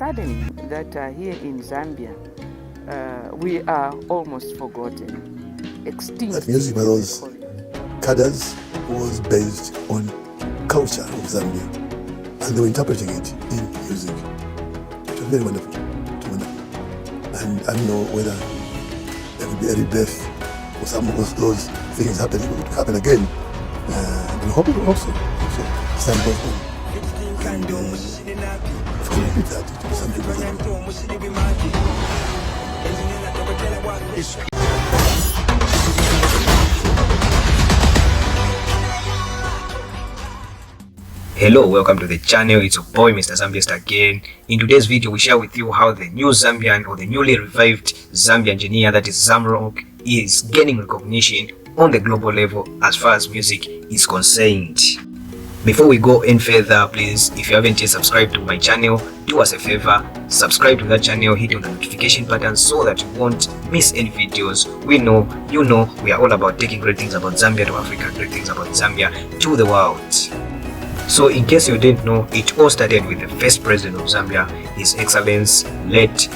saddening that here in Zambia, we are almost forgotten, extinct. That music by those cadres was based on culture of Zambia, and they were interpreting it in music. It was very wonderful, and I don't know whether there will be a rebirth or some of those things happen again. And hope it will also some goes on. And if we repeat that, it will be something better. Hello, welcome to the channel. It's your boy Mr. Zambian again. In today's video, we share with you how the new Zambian or the newly revived Zambian genre, that is ZAMROCK, is gaining recognition on the global level as far as music is concerned. Before we go any further, please, if you haven't yet subscribed to my channel, do us a favor, subscribe to that channel, hit on the notification button so that you won't miss any videos. We know, you know, we are all about taking great things about Zambia to Africa, great things about Zambia to the world. So in case you didn't know, it all started with the first president of Zambia, His Excellency late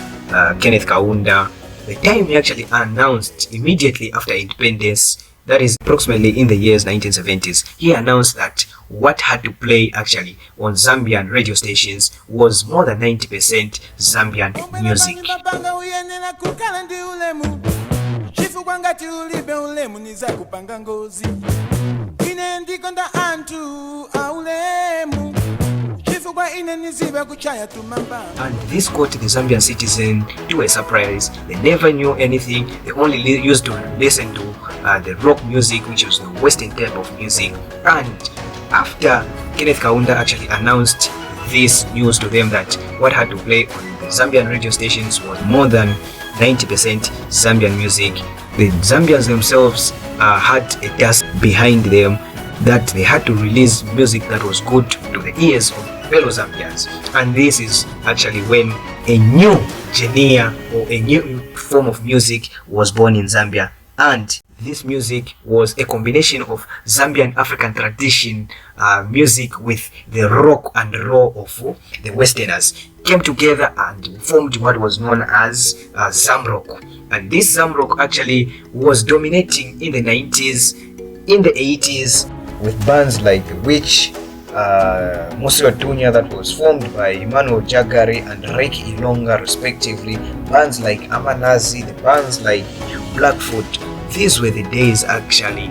Kenneth Kaunda. The time he actually announced immediately after independence, that is approximately in the years 1970s, he announced that what had to play actually on Zambian radio stations was more than 90% Zambian music. And this caught the Zambian citizen to a surprise. They never knew anything. They only used to listen to the rock music, which was the western type of music. And after Kenneth Kaunda actually announced this news to them that what had to play on the Zambian radio stations was more than 90% Zambian music, the Zambians themselves had a task behind them, that they had to release music that was good to the ears of fellow Zambians. And this is actually when a new genre or a new form of music was born in Zambia. And this music was a combination of Zambian African tradition music with the rock and roll of the Westerners, came together and formed what was known as ZAMROCK. And this ZAMROCK actually was dominating in the 90s, in the 80s, with bands like The Witch, Musio Tunya, that was formed by Emmanuel Jagari and Reiki Ilonga respectively, bands like Amanazi, the bands like Blackfoot. These were the days actually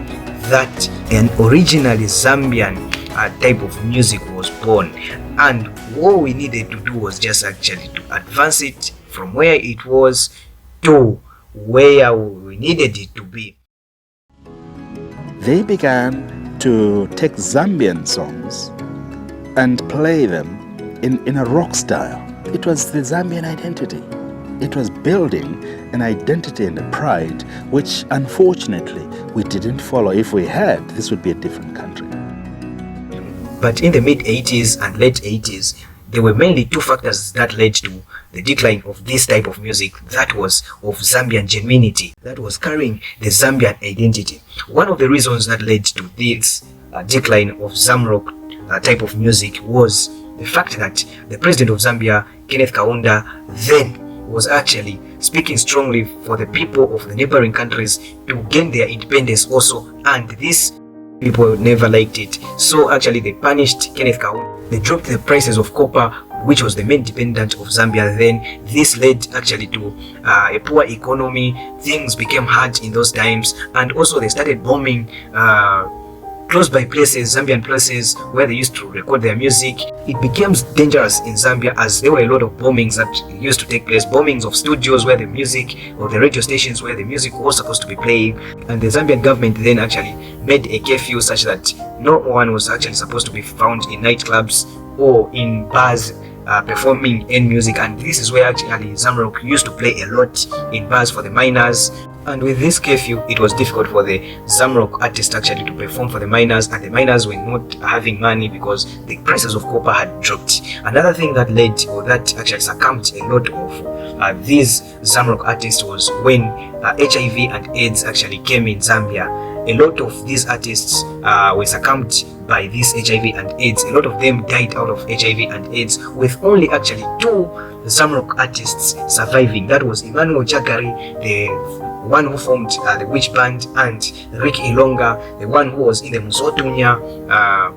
that an originally Zambian type of music was born, and what we needed to do was just actually to advance it from where it was to where we needed it to be. They began to take Zambian songs and play them in a rock style. It was the Zambian identity. It was building an identity and a pride which unfortunately we didn't follow. If we had, this would be a different country. But in the mid-80s and late 80s, there were mainly two factors that led to the decline of this type of music, that was of Zambian genuinity, that was carrying the Zambian identity. One of the reasons that led to this decline of ZAMROCK type of music was the fact that the president of Zambia, Kenneth Kaunda, then was actually speaking strongly for the people of the neighboring countries to gain their independence also, and these people never liked it. So actually they punished Kenneth Kaunda. They dropped the prices of copper, which was the main dependent of Zambia then. This led actually to a poor economy. Things became hard in those times, and also they started bombing close by places, Zambian places where they used to record their music. It became dangerous in Zambia as there were a lot of bombings that used to take place, bombings of studios where the music, or the radio stations where the music was supposed to be playing. And the Zambian government then actually made a curfew such that no one was actually supposed to be found in nightclubs or in bars performing in music. And this is where actually ZAMROCK used to play a lot, in bars for the minors. And with this curfew, it was difficult for the ZAMROCK artists actually to perform for the miners, and the miners were not having money because the prices of copper had dropped. Another thing that led, or that actually succumbed a lot of these ZAMROCK artists was when HIV and AIDS actually came in Zambia. A lot of these artists were succumbed by this HIV and AIDS. A lot of them died out of HIV and AIDS, with only actually 2 ZAMROCK artists surviving. That was Emmanuel Jagari, the one who formed the Witch Band, and Rick Ilonga, the one who was in the Mzotunya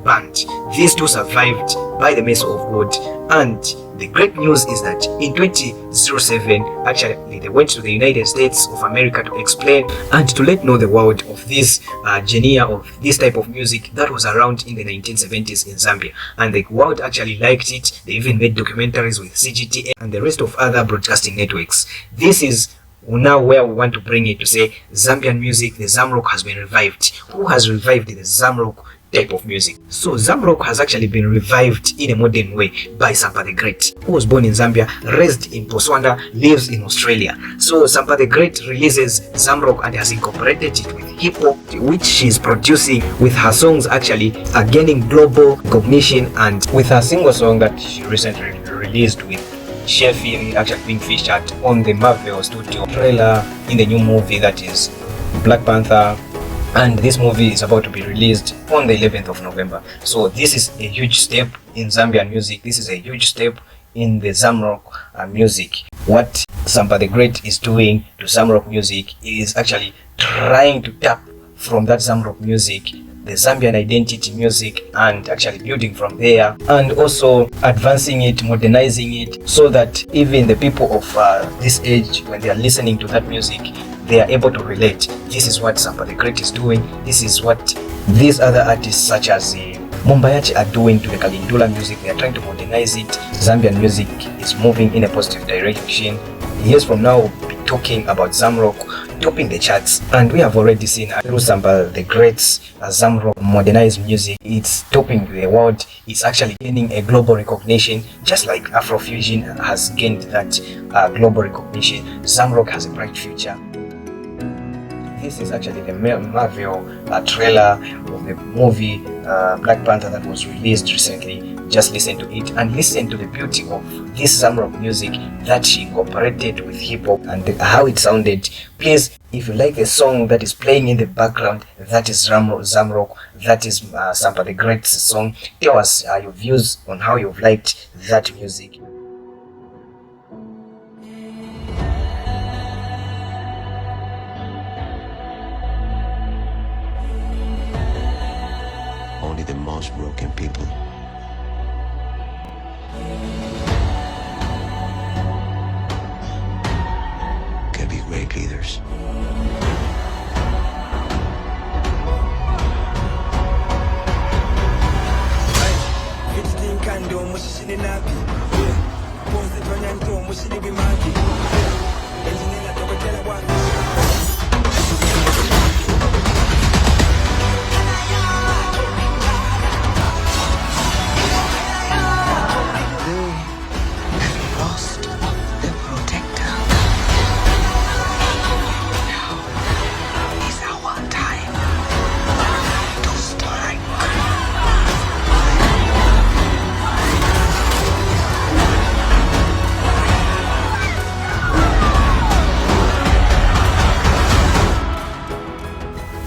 band. These 2 survived by the mercy of God. And the great news is that in 2007, actually they went to the United States of America to explain and to let know the world of this genre of this type of music that was around in the 1970s in Zambia. And the world actually liked it. They even made documentaries with CGTN and the rest of other broadcasting networks. This is now where we want to bring it to say Zambian music, the ZAMROCK has been revived. Who has revived the ZAMROCK type of music? So ZAMROCK has actually been revived in a modern way by Sampa The Great, who was born in Zambia, raised in Botswana, lives in Australia. So Sampa The Great releases ZAMROCK and has incorporated it with hip hop, which she's producing, with her songs actually gaining global recognition, and with her single song that she recently released with Sheffield actually being featured on the Marvel Studio trailer in the new movie that is Black Panther. And this movie is about to be released on the 11th of November. So this is a huge step in Zambian music. This is a huge step in the ZAMROCK music. What Sampa The Great is doing to ZAMROCK music is actually trying to tap from that ZAMROCK music, the Zambian identity music, and actually building from there, and also advancing it, modernizing it, so that even the people of this age, when they are listening to that music, they are able to relate. This is what Sampa The Great is doing. This is what these other artists such as Mumbayachi are doing to the Kalindula music. They are trying to modernize it. Zambian music is moving in a positive direction. Years from now, we'll be talking about ZAMROCK topping the charts, and we have already seen through Sampa The Great's ZAMROCK modernized music, it's topping the world. It's actually gaining a global recognition, just like Afrofusion has gained that global recognition. ZAMROCK has a bright future. This is actually the Marvel trailer of the movie Black Panther that was released recently. Just listen to it and listen to the beauty of this ZAMROCK music that she incorporated with hip hop and how it sounded. Please, if you like the song that is playing in the background, that is ZAMROCK, that is Sampa The Great's song. Tell us your views on how you've liked that music. Only the most broken people can be great leaders.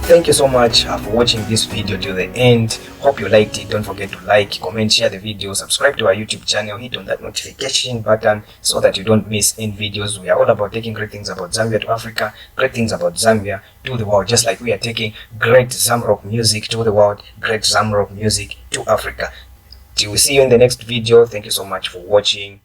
Thank you so much for watching this video till the end. Hope you liked it. Don't forget to like, comment, share the video, subscribe to our YouTube channel, hit on that notification button so that you don't miss any videos. We are all about taking great things about Zambia to Africa, great things about Zambia to the world, just like we are taking great ZAMROCK music to the world, great ZAMROCK music to Africa. Till we see you in the next video. Thank you so much for watching.